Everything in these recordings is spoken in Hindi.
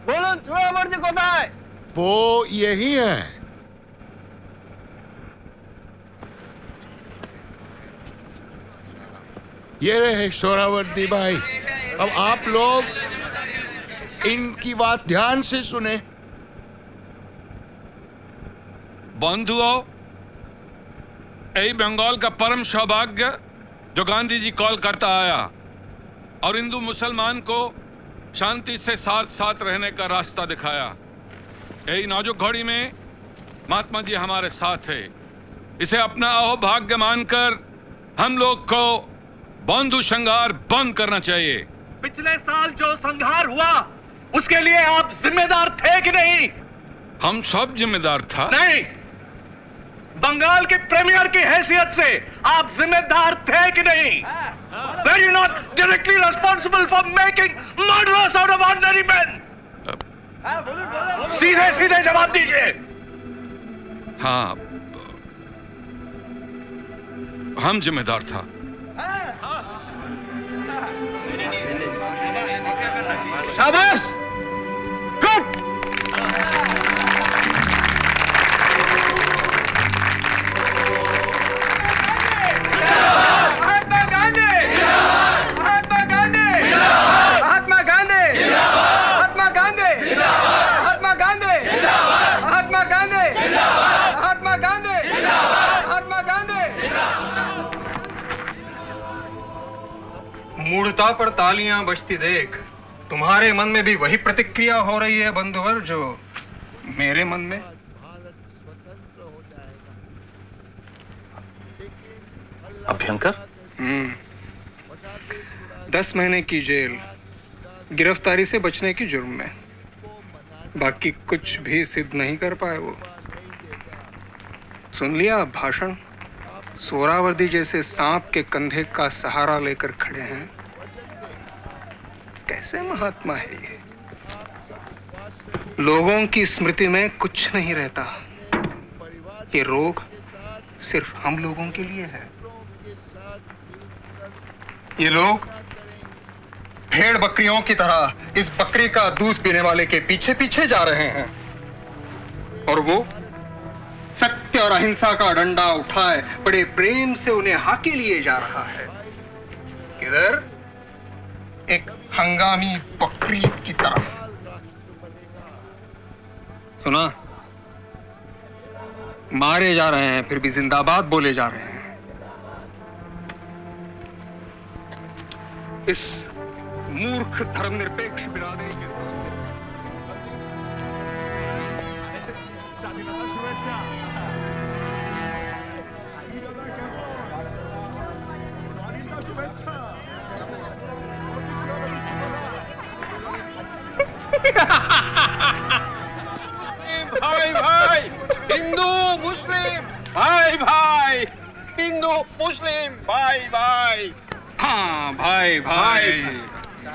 बोलो सोहरावर्दी कोথায়? वो यही है। ये रहे सोहरावर्दी भाई। अब आप लोग इनकी बात ध्यान से सुने। बंधुओं, यही बंगाल का परम सौभाग्य जो गांधी जी कॉल करता आया और हिंदू मुसलमान को शांति से साथ साथ रहने का रास्ता दिखाया। यही नाजुक घड़ी में महात्मा जी हमारे साथ है। इसे अपना अहोभाग्य मानकर हम लोग को बंधु संघार बंद करना चाहिए। पिछले साल जो संघार हुआ उसके लिए आप जिम्मेदार थे कि नहीं? हम सब जिम्मेदार था। नहीं, बंगाल के प्रीमियर की हैसियत से आप जिम्मेदार थे कि नहीं? Were you not directly responsible for making murderers out of ordinary men? सीधे सीधे जवाब दीजिए। हाँ, हम जिम्मेदार था। शाबाश, गुड। मूर्ता पर तालियां बजती देख तुम्हारे मन में भी वही प्रतिक्रिया हो रही है बंधुवर जो मेरे मन में। अभ्यंकर, 10 महीने की जेल, गिरफ्तारी से बचने की जुर्म में। बाकी कुछ भी सिद्ध नहीं कर पाए वो। सुन लिया भाषण? सोहरावर्दी जैसे सांप के कंधे का सहारा लेकर खड़े हैं। कैसे महात्मा है ये? लोगों की स्मृति में कुछ नहीं रहता। ये रोग सिर्फ हम लोगों के लिए है। ये लोग भेड़ बकरियों की तरह इस बकरी का दूध पीने वाले के पीछे पीछे जा रहे हैं और वो सत्य और अहिंसा का डंडा उठाए बड़े प्रेम से उन्हें हाके लिए जा रहा है। किधर? एक हंगामी बकरी की तरफ। सुना? मारे जा रहे हैं फिर भी जिंदाबाद बोले जा रहे हैं। इस मूर्ख धर्मनिरपेक्ष बिरादरी के भाई भाई हिंदू मुस्लिम भाई भाई, हिंदू मुस्लिम भाई भाई। हाँ भाई भाई,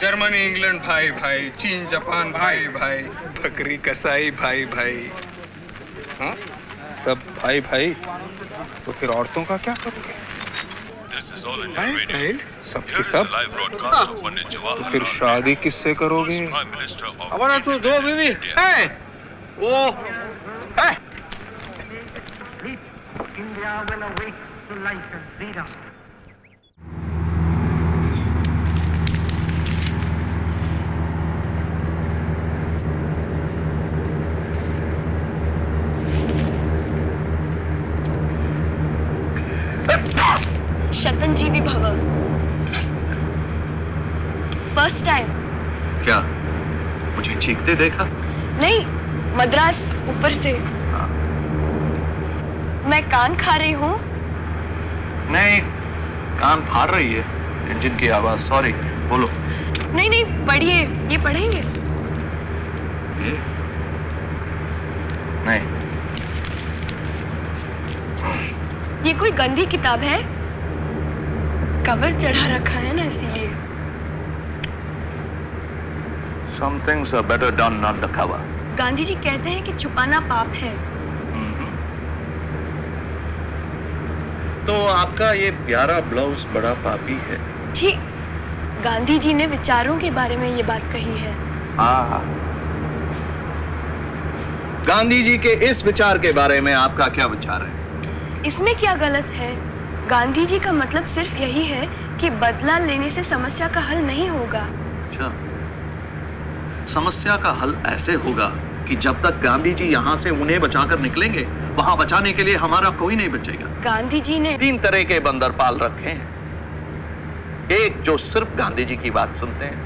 जर्मनी इंग्लैंड भाई भाई, चीन जापान भाई भाई, बकरी कसाई भाई भाई। हाँ, सब भाई भाई। तो फिर औरतों का क्या करोगे? भाई भाई, सबके सब। तो फिर शादी किससे करोगे? हमारा तो 2 बीवी है। वो है। India will await the light of freedom. शतंजीवी भव। First time. क्या मुझे चीखते देखा? नहीं, मद्रास ऊपर से। मैं कान खा रही हूँ। नहीं, कान फाड़ रही है इंजन की आवाज। सॉरी, बोलो। नहीं नहीं, पढ़िए। ये पढ़ेंगे? ये? नहीं। ये कोई गंदी किताब है? कवर चढ़ा रखा है ना, इसीलिए। Some things are better done under cover. Gandhi ji कहते हैं कि छुपाना पाप है। तो आपका ये प्यारा ब्लाउज बड़ा पापी है। जी, गांधी जी ने विचारों के बारे में ये बात कही है। हाँ, गांधी जी के इस विचार के बारे में आपका क्या विचार है? इसमें क्या गलत है? गांधी जी का मतलब सिर्फ यही है कि बदला लेने से समस्या का हल नहीं होगा। अच्छा, समस्या का हल ऐसे होगा कि जब तक गांधी जी यहाँ से उन्हें बचाकर निकलेंगे, वहां बचाने के लिए हमारा कोई नहीं बचेगा। गांधी जी ने 3 तरह के बंदर पाल रखे हैं। एक जो सिर्फ गांधी जी की बात सुनते हैं,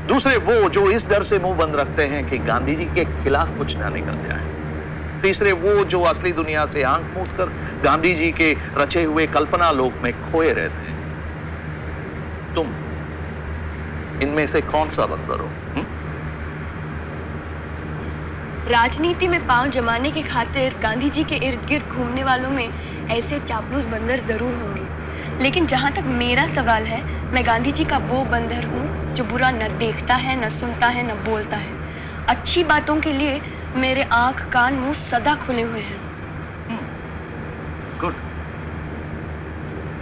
दूसरे वो जो इस डर से मुंह बंद रखते हैं कि गांधी जी के खिलाफ कुछ ना निकल जाए, तीसरे वो जो असली दुनिया से आंख मूंद कर गांधी जी के रचे हुए कल्पना लोक में खोए रहते हैं। तुम इनमें से कौन सा बंदर हो? राजनीति में पांव जमाने की खातिर गांधी जी के इर्द गिर्द घूमने वालों में ऐसे चापलूस बंदर जरूर होंगे, लेकिन जहां तक मेरा सवाल है, मैं गांधी जी का वो बंदर हूँ जो बुरा न देखता है, न सुनता है, न बोलता है। अच्छी बातों के लिए मेरे आंख कान मुंह सदा खुले हुए हैं। गुड,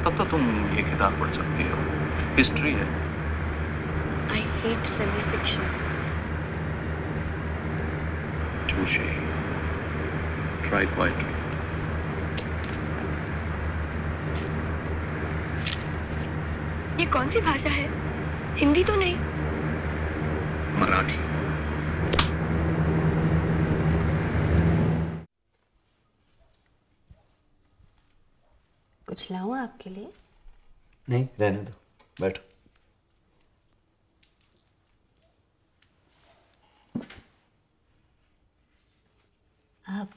तब तो तुम ये किताब पढ़ सकती हो, हिस्ट्री है। I hate semi-fiction. Touche. Try quietly. ये कौन सी भाषा है? हिंदी तो नहीं? मराठी। कुछ लाऊं आपके लिए? नहीं, रहने दो, बैठो। आप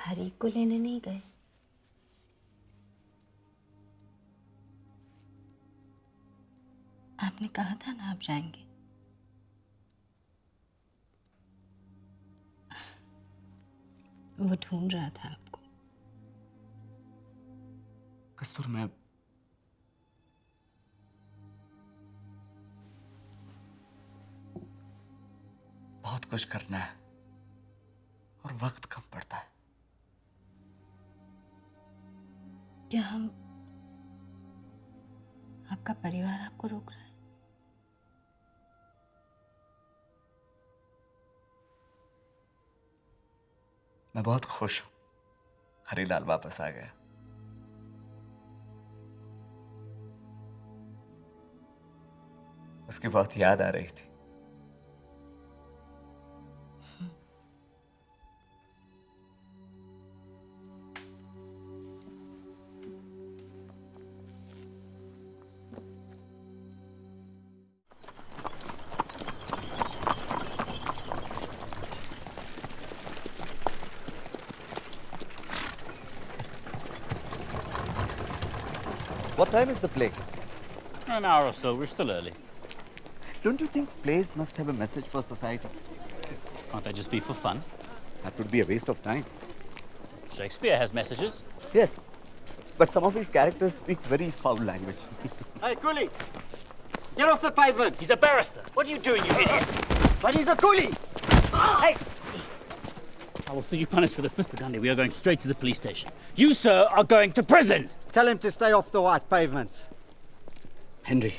हरी को लेने नहीं गए? आपने कहा था ना आप जाएंगे। वो ढूंढ रहा था आपको। कस्तूर, मैं बहुत कुछ करना है और वक्त कम पड़ता है। क्या हम आपका परिवार आपको रोक रहा है? मैं बहुत खुश हूं, हरीलाल वापस आ गया। उसकी बहुत याद आ रही थी। What time is the play? An hour or so. We're still early. Don't you think plays must have a message for society? Can't they just be for fun? That would be a waste of time. Shakespeare has messages. Yes, but some of his characters speak very foul language. Hey, coolie! Get off the pavement! He's a barrister. What are you doing, you idiot? But he's a coolie! Hey! I will see you punished for this, Mr. Gandhi. We are going straight to the police station. You, sir, are going to prison! Tell him to stay off the white pavements. Henry,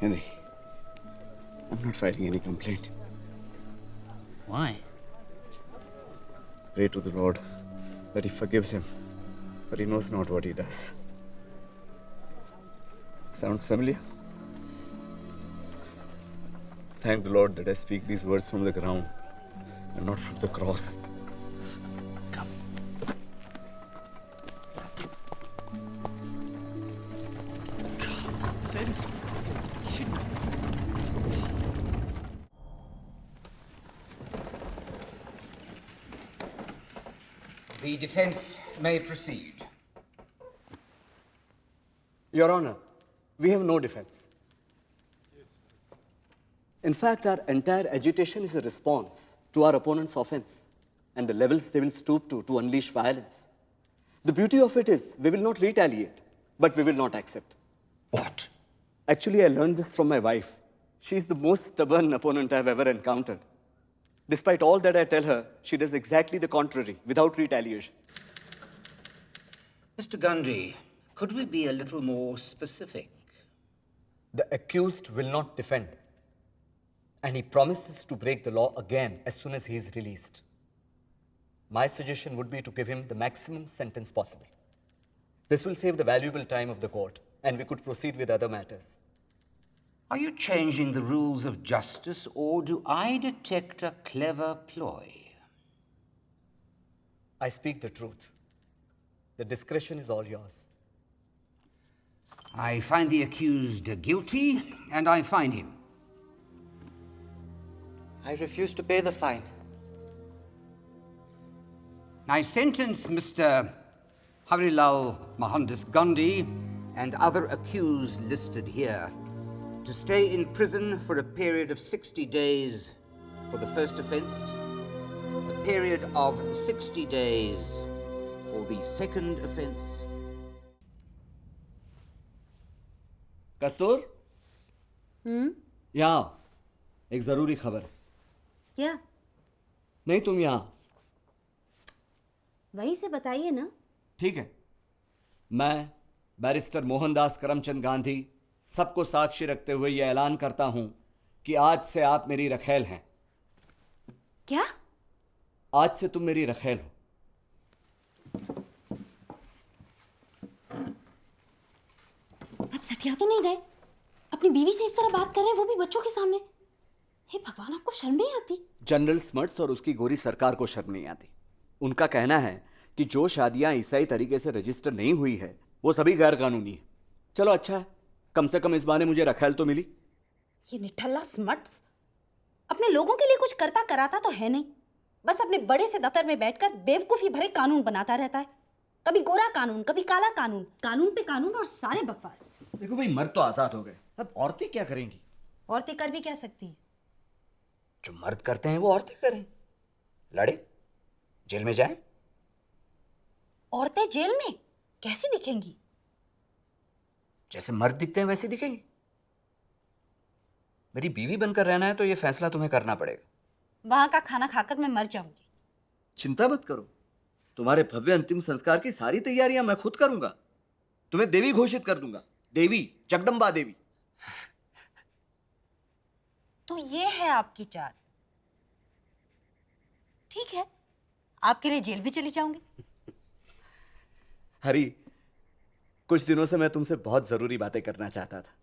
I'm not filing any complaint. Why? Pray to the Lord that he forgives him, for he knows not what he does. Sounds familiar? Thank the Lord that I speak these words from the ground and not from the cross. Come. Say this. The defense may proceed. Your Honor, we have no defense. In fact, our entire agitation is a response to our opponent's offense and the levels they will stoop to unleash violence. The beauty of it is we will not retaliate, but we will not accept. What? Actually, I learned this from my wife. She is the most stubborn opponent I've ever encountered. Despite all that I tell her, she does exactly the contrary, without retaliation. Mr. Gandhi, could we be a little more specific? The accused will not defend. and he promises to break the law again as soon as he is released. My suggestion would be to give him the maximum sentence possible. This will save the valuable time of the court, and we could proceed with other matters. Are you changing the rules of justice, or do I detect a clever ploy? I speak the truth. The discretion is all yours. I find the accused guilty, and I fine him. I refuse to pay the fine. I sentence Mr. Harilal Mohandas Gandhi and other accused listed here to stay in prison for a period of 60 days for the first offense, a period of 60 days for the second offense. Kastur, यहाँ एक जरूरी खबर है। क्या? नहीं, तुम यहाँ। वहीं से बताइए ना। ठीक है। मैं बैरिस्टर मोहनदास करमचंद गांधी सबको साक्षी रखते हुए यह ऐलान करता हूं कि आज से आप मेरी रखेल हैं। क्या? आज से तुम मेरी रखेल हो। आप सटिया तो नहीं गए? अपनी बीवी से इस तरह बात कर रहे हैं, वो भी बच्चों के सामने। हे भगवान, आपको शर्म नहीं आती? जनरल स्मर्ट्स और उसकी गोरी सरकार को शर्म नहीं आती। उनका कहना है कि जो शादियां ईसाई तरीके से रजिस्टर नहीं हुई है वो सभी गैर कानूनी है। चलो अच्छा है, कम से कम इस बहाने मुझे रखेल तो मिली। ये निठल्ला स्मर्ट्स अपने लोगों के लिए कुछ करता कराता तो है नहीं, बस अपने बड़े से दफ्तर में बैठकर बेवकूफी भरे कानून बनाता रहता है। कभी गोरा कानून, कभी काला कानून, कानून पे कानून और सारे बकवास। देखो भाई, मर्द तो आजाद हो गए, अब औरतें क्या करेंगी? औरतें कर भी क्या सकती हैं? जो मर्द करते हैं वो औरतें करें। लड़े, जेल में जाएं। औरतें जेल में कैसी दिखेंगी? जैसे मर्द दिखते हैं वैसे दिखेंगी। मेरी बीवी बनकर रहना है तो ये फैसला तुम्हें करना पड़ेगा। वहां का खाना खाकर मैं मर जाऊंगी। चिंता मत करो, तुम्हारे भव्य अंतिम संस्कार की सारी तैयारियां मैं खुद करूंगा। तुम्हें देवी घोषित कर दूंगा, देवी, जगदम्बा देवी। तो ये है आपकी चाल? ठीक है, आपके लिए जेल भी चली जाऊंगी। हरी, कुछ दिनों से मैं तुमसे बहुत जरूरी बातें करना चाहता था।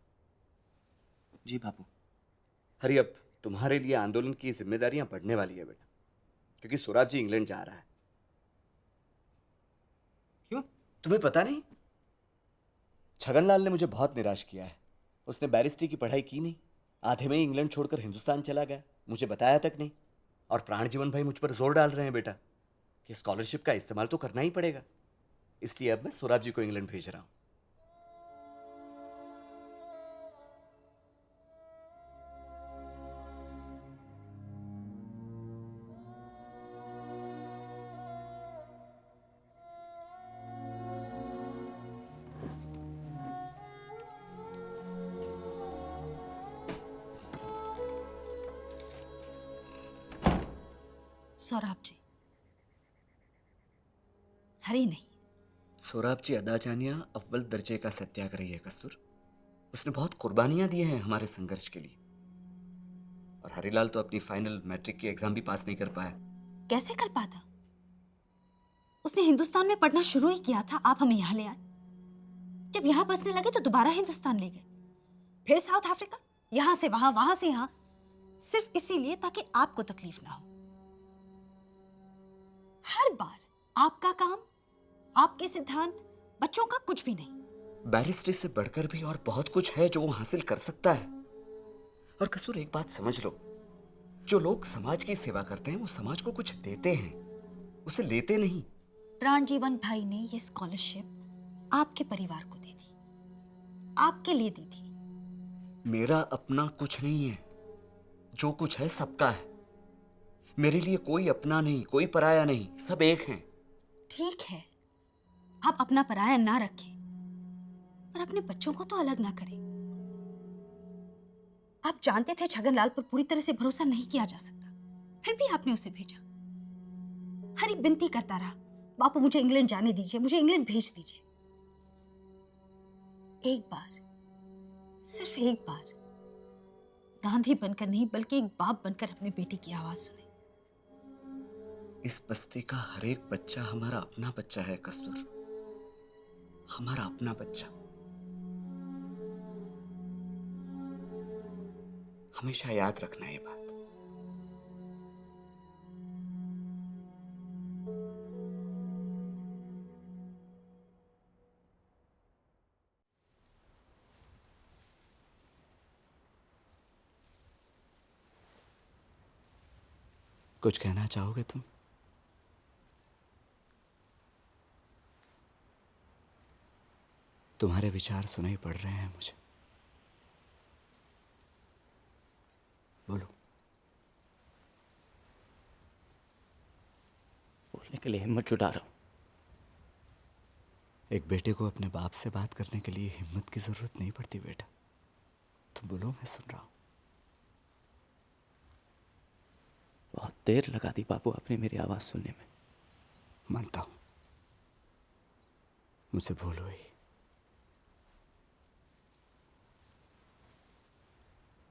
जी बाबू। हरी, अब तुम्हारे लिए आंदोलन की जिम्मेदारियां बढ़ने वाली है बेटा, क्योंकि सुराब जी इंग्लैंड जा रहा है। क्यों? तुम्हें पता नहीं? छगनलाल ने मुझे बहुत निराश किया है। उसने बैरिस्ट्री की पढ़ाई की नहीं, आधे में ही इंग्लैंड छोड़कर हिंदुस्तान चला गया, मुझे बताया तक नहीं। और प्राणजीवन भाई मुझ पर जोर डाल रहे हैं बेटा कि स्कॉलरशिप का इस्तेमाल तो करना ही पड़ेगा। इसलिए अब मैं सुराब जी को इंग्लैंड भेज रहा हूं। सौराब जी। हरी नहीं। सौराब जी अदाजानिया अव्वल दर्जे का सत्याग्रही है कस्तूर। उसने बहुत कुर्बानियां दी हैं हमारे संघर्ष के लिए। और हरीलाल तो अपनी फाइनल मैट्रिक की एग्जाम भी पास नहीं कर पाया। कैसे कर पाता? उसने हिंदुस्तान में पढ़ना शुरू ही किया था, आप हमें यहाँ ले आए। जब यहाँ बसने लगे तो दोबारा हिंदुस्तान ले गए, फिर साउथ अफ्रीका, यहाँ से वहां, वहां से यहाँ, सिर्फ इसीलिए ताकि आपको तकलीफ ना हो। हर बार आपका काम, आपके सिद्धांत, बच्चों का कुछ भी नहीं। बैरिस्ट्री से बढ़कर भी और बहुत कुछ है जो वो हासिल कर सकता है। और कसूर, एक बात समझ लो, जो लोग समाज की सेवा करते हैं वो समाज को कुछ देते हैं, उसे लेते नहीं। प्राणजीवन भाई ने ये स्कॉलरशिप आपके परिवार को दे दी, आपके लिए दी थी। मेरा अपना कुछ नहीं है, जो कुछ है सबका है। मेरे लिए कोई अपना नहीं, कोई पराया नहीं, सब एक हैं। ठीक है, आप अपना पराया ना रखें, पर अपने बच्चों को तो अलग ना करें। आप जानते थे छगनलाल पर पूरी तरह से भरोसा नहीं किया जा सकता, फिर भी आपने उसे भेजा। हरी विनती करता रहा, बापू मुझे इंग्लैंड जाने दीजिए, मुझे इंग्लैंड भेज दीजिए। एक बार, सिर्फ एक बार गांधी बनकर नहीं बल्कि एक बाप बनकर अपने बेटे की आवाज सुने। इस बस्ती का हर एक बच्चा हमारा अपना बच्चा है कस्तूर, हमारा अपना बच्चा। हमेशा याद रखना ये बात। कुछ कहना चाहोगे तुम? तुम्हारे विचार सुनाई पड़ रहे हैं मुझे। बोलो। बोलने के लिए हिम्मत जुटा रहा हूं। एक बेटे को अपने बाप से बात करने के लिए हिम्मत की जरूरत नहीं पड़ती बेटा। तुम बोलो, मैं सुन रहा हूं। बहुत देर लगा दी बापू आपने मेरी आवाज सुनने में। मानता हूं, मुझसे भूल हुई।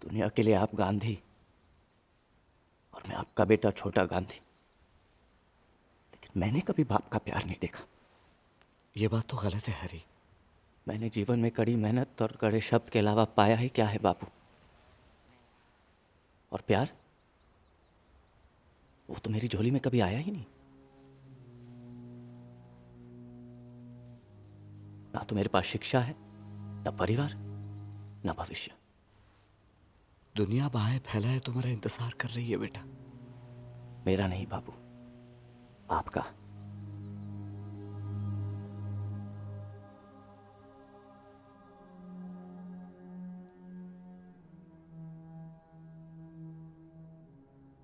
दुनिया के लिए आप गांधी और मैं आपका बेटा छोटा गांधी, लेकिन मैंने कभी बाप का प्यार नहीं देखा। ये बात तो गलत है हरी। मैंने जीवन में कड़ी मेहनत और कड़े शब्द के अलावा पाया ही क्या है बापू? और प्यार, वो तो मेरी झोली में कभी आया ही नहीं। ना तो मेरे पास शिक्षा है, ना परिवार, ना भविष्य। दुनिया बाहें फैलाए तुम्हारा इंतजार कर रही है बेटा। मेरा नहीं बाबू, आपका।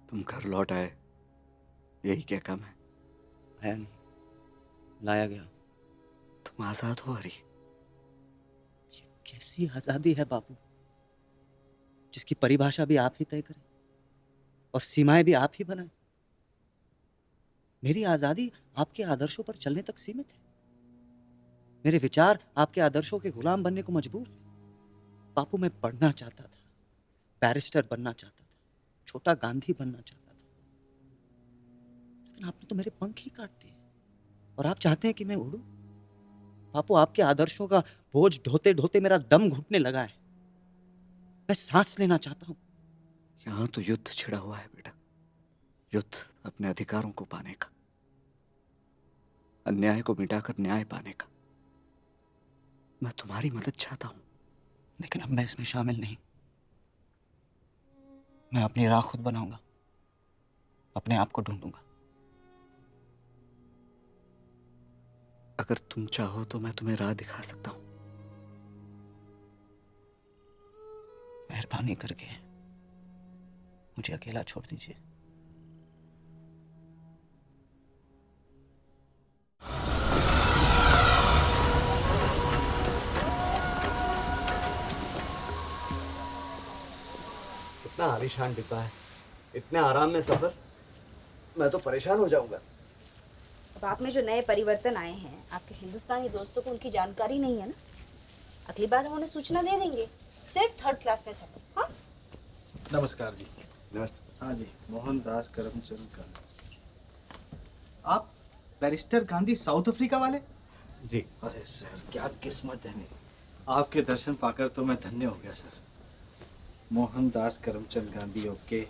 तुम घर लौट आए, यही क्या काम है? आया नहीं, लाया गया। तुम आजाद हो हरी। ये कैसी आजादी है बाबू, जिसकी परिभाषा भी आप ही तय करें और सीमाएं भी आप ही बनाएं। मेरी आजादी आपके आदर्शों पर चलने तक सीमित है। मेरे विचार आपके आदर्शों के गुलाम बनने को मजबूर है। बापू, मैं पढ़ना चाहता था, बैरिस्टर बनना चाहता था, छोटा गांधी बनना चाहता था, लेकिन आपने तो मेरे पंख ही काट दिए और आप चाहते हैं कि मैं उड़ूं। बापू, आपके आदर्शों का बोझ ढोते ढोते मेरा दम घुटने लगा है। मैं सांस लेना चाहता हूं। यहां तो युद्ध छिड़ा हुआ है बेटा, युद्ध अपने अधिकारों को पाने का, अन्याय को मिटाकर न्याय पाने का। मैं तुम्हारी मदद चाहता हूं, लेकिन अब मैं इसमें शामिल नहीं। मैं अपनी राह खुद बनाऊंगा, अपने आप को ढूंढूंगा। अगर तुम चाहो तो मैं तुम्हें राह दिखा सकता हूं। मेहरबानी करके मुझे अकेला छोड़ दीजिए। इतना आलीशान डिब्बा है, इतने आराम में सफर, मैं तो परेशान हो जाऊंगा। अब आप में जो नए परिवर्तन आए हैं, आपके हिंदुस्तानी दोस्तों को उनकी जानकारी नहीं है ना। अगली बार हम उन्हें सूचना दे देंगे। सिर्फ 3rd क्लास में सफर। हाँ, नमस्कार जी। नमस्ते। हाँ जी, मोहनदास करमचंद गांधी। आप बैरिस्टर गांधी साउथ अफ्रीका वाले? जी। अरे सर, क्या किस्मत है मेरी। आपके दर्शन पाकर तो मैं धन्य हो गया sir. Mohandas Karamchand Gandhi okay,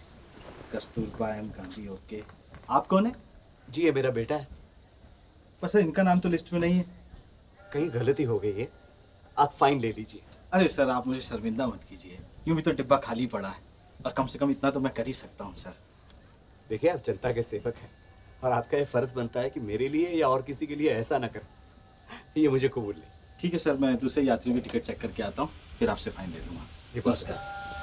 Kasturba M Gandhi okay. आप कौन है? जी, ये मेरा बेटा है। पर सर, इनका नाम तो लिस्ट में नहीं है। कहीं गलती हो गई है, आप फाइन ले लीजिए। अरे सर, आप मुझे शर्मिंदा मत कीजिए। यूं भी तो डिब्बा खाली पड़ा है, और कम से कम इतना तो मैं कर ही सकता हूँ सर। देखिए, आप जनता के सेवक हैं और आपका ये फर्ज बनता है कि मेरे लिए या और किसी के लिए ऐसा ना करें। ये मुझे कबूल नहीं। ठीक है सर, मैं दूसरे यात्रियों की टिकट चेक करके आता हूँ, फिर आपसे फाइन ले लूँगा। जी, नमस्कार।